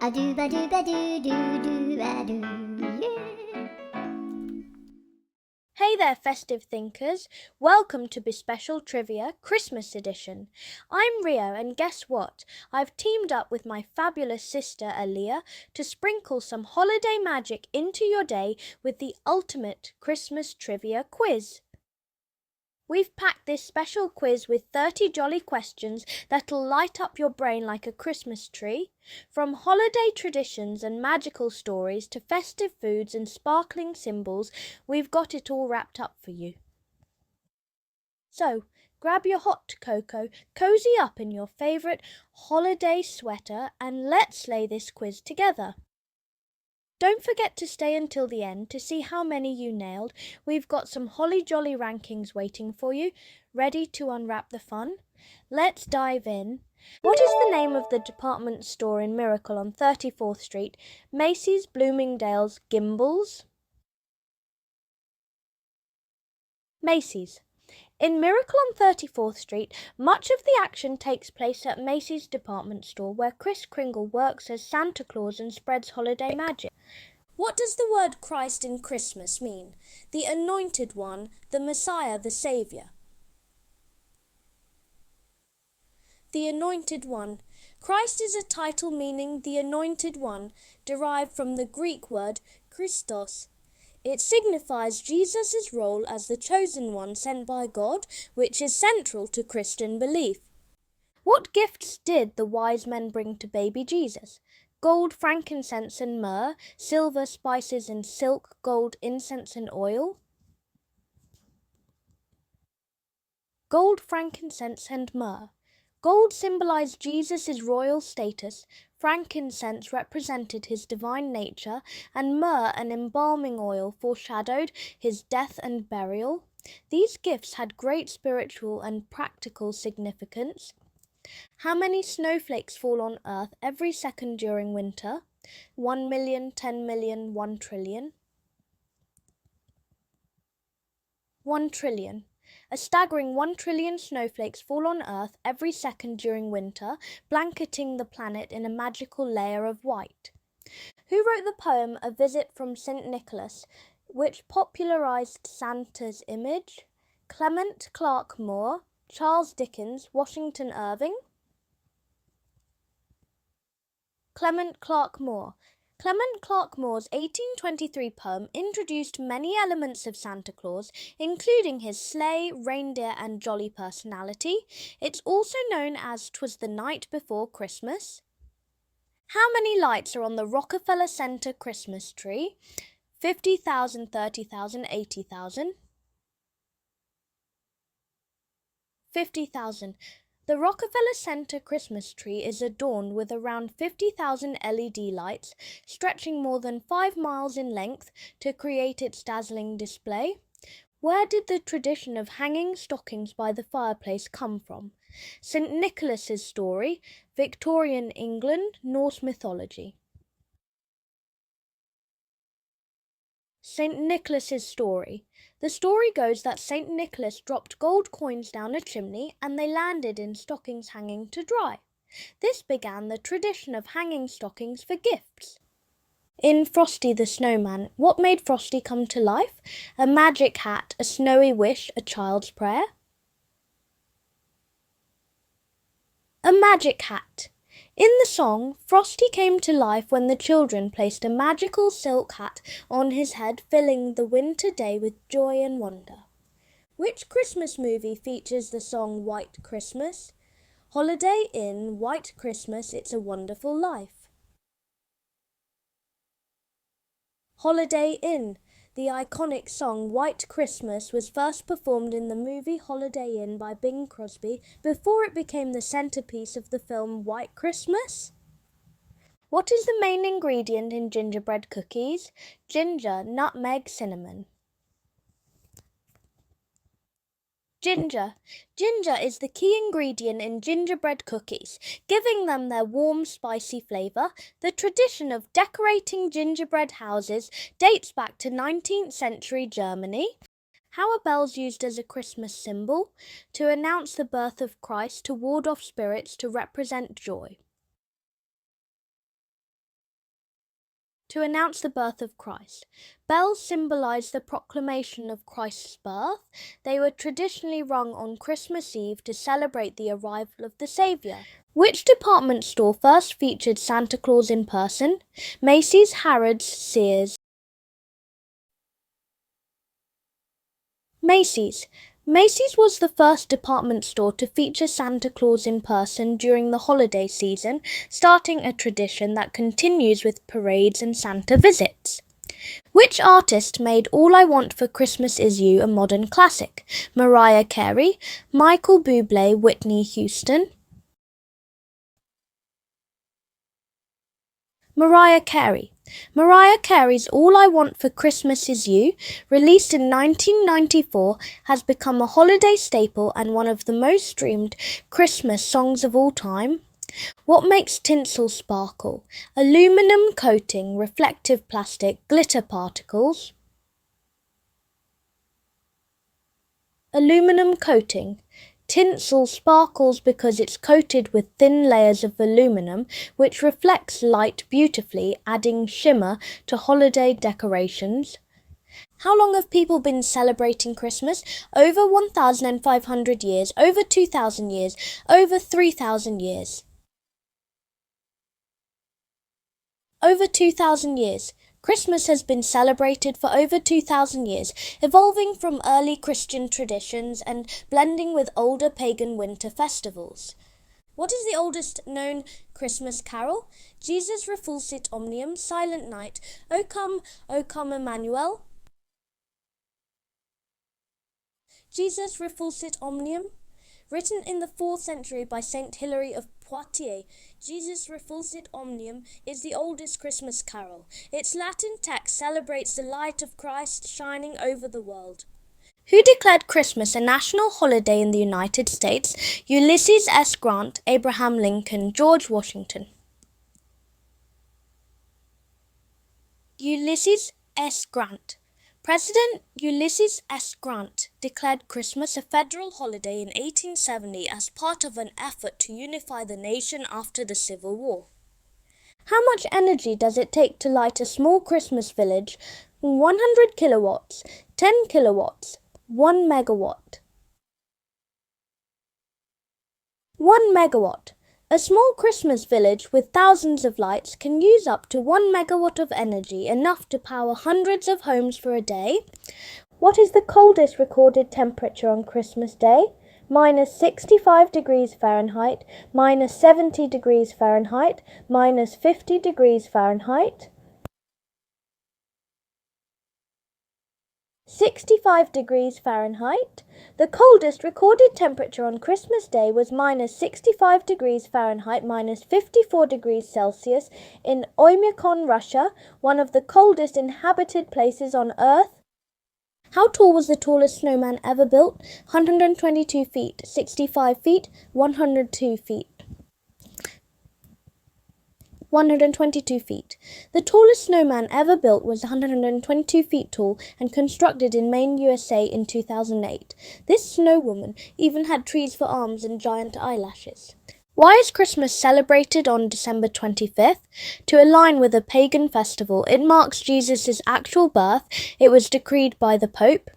A doo ba doo ba doo doo doo ba doo, yeah. Hey there, festive thinkers! Welcome to Bespecial Trivia Christmas Edition. I'm Rio, and guess what? I've teamed up with my fabulous sister Aaliyah to sprinkle some holiday magic into your day with the ultimate Christmas trivia quiz. We've packed this special quiz with 30 jolly questions that'll light up your brain like a Christmas tree. From holiday traditions and magical stories to festive foods and sparkling symbols, we've got it all wrapped up for you. So, grab your hot cocoa, cozy up in your favourite holiday sweater, and let's slay this quiz together. Don't forget to stay until the end to see how many you nailed. We've got some holly jolly rankings waiting for you, ready to unwrap the fun. Let's dive in. What is the name of the department store in Miracle on 34th Street? Macy's, Bloomingdale's, Gimbel's? Macy's. In Miracle on 34th Street, much of the action takes place at Macy's department store, where Kris Kringle works as Santa Claus and spreads holiday magic. What does the word Christ in Christmas mean? The Anointed One, the Messiah, the Saviour. The Anointed One. Christ is a title meaning the Anointed One, derived from the Greek word Christos. It signifies Jesus' role as the chosen one sent by God, which is central to Christian belief. What gifts did the wise men bring to baby Jesus? Gold, frankincense and myrrh, silver, spices and silk, gold, incense and oil. Gold, frankincense and myrrh. Gold symbolized Jesus' royal status, frankincense represented his divine nature, and myrrh, an embalming oil, foreshadowed his death and burial. These gifts had great spiritual and practical significance. How many snowflakes fall on Earth every second during winter? 1 million, 10 million, 1 trillion. 1 trillion. A staggering 1 trillion snowflakes fall on Earth every second during winter, blanketing the planet in a magical layer of white. Who wrote the poem A Visit from St. Nicholas, which popularized Santa's image? Clement Clarke Moore, Charles Dickens, Washington Irving? Clement Clarke Moore. Clement Clarke Moore's 1823 poem introduced many elements of Santa Claus, including his sleigh, reindeer and jolly personality. It's also known as "'Twas the Night Before Christmas." How many lights are on the Rockefeller Center Christmas tree? 50,000, 30,000, 80,000? 50,000. The Rockefeller Center Christmas tree is adorned with around 50,000 LED lights, stretching more than 5 miles in length to create its dazzling display. Where did the tradition of hanging stockings by the fireplace come from? St. Nicholas's story, Victorian England, Norse mythology. St. Nicholas's story. The story goes that St. Nicholas dropped gold coins down a chimney and they landed in stockings hanging to dry. This began the tradition of hanging stockings for gifts. In Frosty the Snowman, what made Frosty come to life? A magic hat, a snowy wish, a child's prayer? A magic hat. In the song, Frosty came to life when the children placed a magical silk hat on his head, filling the winter day with joy and wonder. Which Christmas movie features the song White Christmas? Holiday Inn, White Christmas, It's a Wonderful Life. Holiday Inn. The iconic song White Christmas was first performed in the movie Holiday Inn by Bing Crosby before it became the centerpiece of the film White Christmas. What is the main ingredient in gingerbread cookies? Ginger, nutmeg, cinnamon. Ginger. Ginger is the key ingredient in gingerbread cookies, giving them their warm, spicy flavour. The tradition of decorating gingerbread houses dates back to 19th century Germany. How are bells used as a Christmas symbol? To announce the birth of Christ, to ward off spirits, to represent joy. to announce the birth of Christ. Bells symbolise the proclamation of Christ's birth. They were traditionally rung on Christmas Eve to celebrate the arrival of the Saviour. Which department store first featured Santa Claus in person? Macy's, Harrods, Sears. Macy's. Macy's was the first department store to feature Santa Claus in person during the holiday season, starting a tradition that continues with parades and Santa visits. Which artist made All I Want for Christmas Is You a modern classic? Mariah Carey, Michael Bublé, Whitney Houston. Mariah Carey. Mariah Carey's All I Want for Christmas Is You, released in 1994, has become a holiday staple and one of the most streamed Christmas songs of all time. What makes tinsel sparkle? Aluminum coating, reflective plastic, glitter particles. Aluminum coating. Tinsel sparkles because it's coated with thin layers of aluminum, which reflects light beautifully, adding shimmer to holiday decorations. How long have people been celebrating Christmas? Over 1,500 years, over 2,000 years, over 3,000 years. Over 2,000 years. Christmas has been celebrated for over 2,000 years, evolving from early Christian traditions and blending with older pagan winter festivals. What is the oldest known Christmas carol? Jesus refulsit omnium, Silent Night, O come, Emmanuel. Jesus refulsit omnium. Written in the 4th century by Saint Hilary of Poitiers, Jesus refulsit omnium is the oldest Christmas carol. Its Latin text celebrates the light of Christ shining over the world. Who declared Christmas a national holiday in the United States? Ulysses S. Grant, Abraham Lincoln, George Washington. Ulysses S. Grant. President Ulysses S. Grant declared Christmas a federal holiday in 1870 as part of an effort to unify the nation after the Civil War. How much energy does it take to light a small Christmas village? 100 kilowatts, 10 kilowatts, 1 megawatt. 1 megawatt. A small Christmas village with thousands of lights can use up to 1 megawatt of energy, enough to power hundreds of homes for a day. What is the coldest recorded temperature on Christmas Day? Minus 65 degrees Fahrenheit, minus 70 degrees Fahrenheit, minus 50 degrees Fahrenheit. 65 degrees Fahrenheit. The coldest recorded temperature on Christmas Day was minus 65 degrees Fahrenheit, minus 54 degrees Celsius in Oymyakon, Russia, one of the coldest inhabited places on Earth. How tall was the tallest snowman ever built? 122 feet, 65 feet, 102 feet. 122 feet. The tallest snowman ever built was 122 feet tall and constructed in Maine, USA in 2008. This snow woman even had trees for arms and giant eyelashes. Why is Christmas celebrated on December 25th? To align with a pagan festival. It marks Jesus' actual birth. It was decreed by the Pope.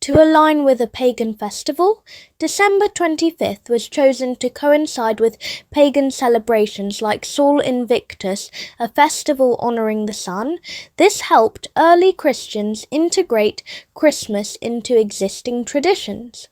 To align with a pagan festival, December 25th was chosen to coincide with pagan celebrations like Sol Invictus, a festival honouring the sun. This helped early Christians integrate Christmas into existing traditions.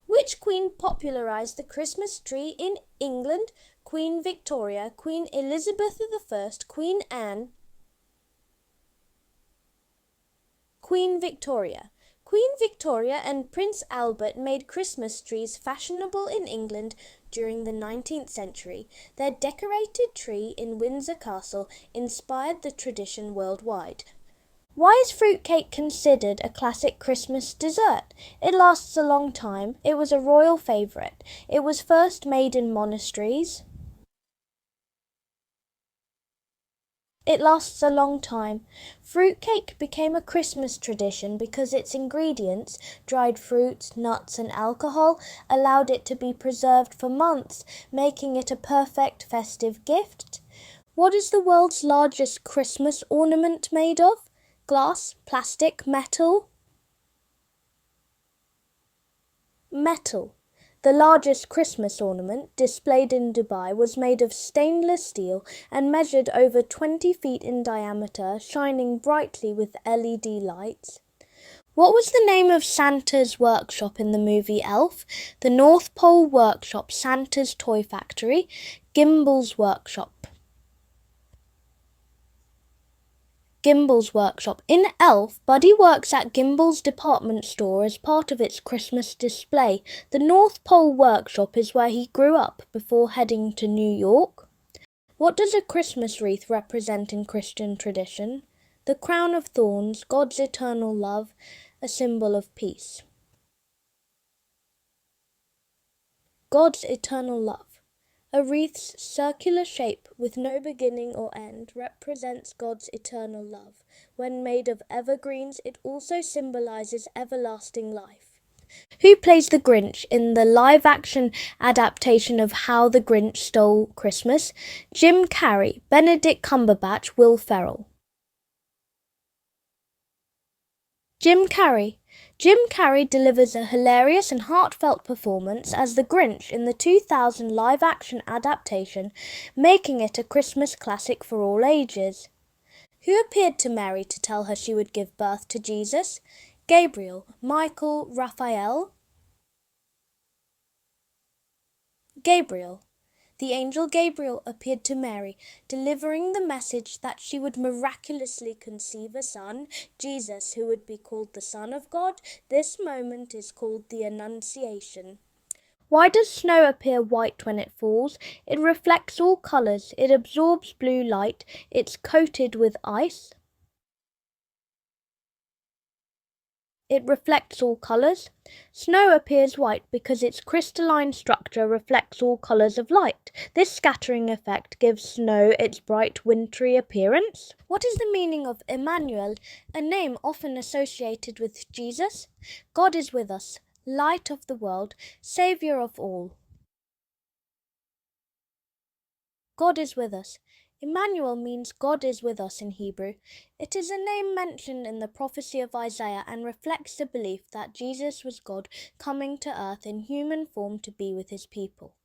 Which queen popularised the Christmas tree in England? Queen Victoria, Queen Elizabeth I, Queen Anne. Queen Victoria. Queen Victoria and Prince Albert made Christmas trees fashionable in England during the 19th century. Their decorated tree in Windsor Castle inspired the tradition worldwide. Why is fruitcake considered a classic Christmas dessert? It lasts a long time. It was a royal favourite. It was first made in monasteries. It lasts a long time. Fruitcake became a Christmas tradition because its ingredients, dried fruits, nuts, and alcohol, allowed it to be preserved for months, making it a perfect festive gift. What is the world's largest Christmas ornament made of? Glass, plastic, metal? Metal. The largest Christmas ornament, displayed in Dubai, was made of stainless steel and measured over 20 feet in diameter, shining brightly with LED lights. What was the name of Santa's workshop in the movie Elf? The North Pole Workshop, Santa's Toy Factory, Gimbel's Workshop. Gimbel's Workshop. In Elf, Buddy works at Gimbel's department store as part of its Christmas display. The North Pole Workshop is where he grew up before heading to New York. What does a Christmas wreath represent in Christian tradition? The crown of thorns, God's eternal love, a symbol of peace. God's eternal love. A wreath's circular shape with no beginning or end represents God's eternal love. When made of evergreens, it also symbolizes everlasting life. Who plays the Grinch in the live-action adaptation of How the Grinch Stole Christmas? Jim Carrey, Benedict Cumberbatch, Will Ferrell. Jim Carrey. Jim Carrey delivers a hilarious and heartfelt performance as the Grinch in the 2000 live-action adaptation, making it a Christmas classic for all ages. Who appeared to Mary to tell her she would give birth to Jesus? Gabriel, Michael, Raphael? Gabriel. The angel Gabriel appeared to Mary, delivering the message that she would miraculously conceive a son, Jesus, who would be called the Son of God. This moment is called the Annunciation. Why does snow appear white when it falls? It reflects all colours. It absorbs blue light. It's coated with ice. It reflects all colours. Snow appears white because its crystalline structure reflects all colours of light. This scattering effect gives snow its bright wintry appearance. What is the meaning of Emmanuel, a name often associated with Jesus? God is with us, light of the world, saviour of all. God is with us. Emmanuel means God is with us in Hebrew. It is a name mentioned in the prophecy of Isaiah and reflects the belief that Jesus was God coming to earth in human form to be with his people.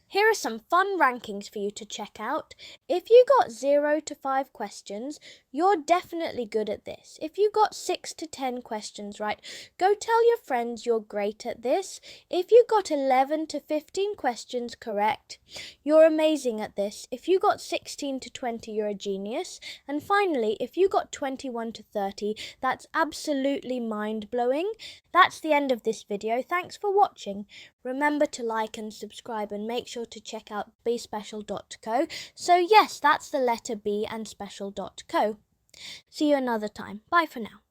Here are some fun rankings for you to check out. If you got 0 to 5 questions, you're definitely good at this. If you got 6 to 10 questions right, go tell your friends you're great at this. If you got 11 to 15 questions correct, you're amazing at this. If you got 16 to 20, you're a genius. And finally, if you got 21 to 30, that's absolutely mind-blowing. That's the end of this video. Thanks for watching. Remember to like and subscribe and make sure to check out bespecial.co. So yes, that's the letter B and special.co. See you another time. Bye for now.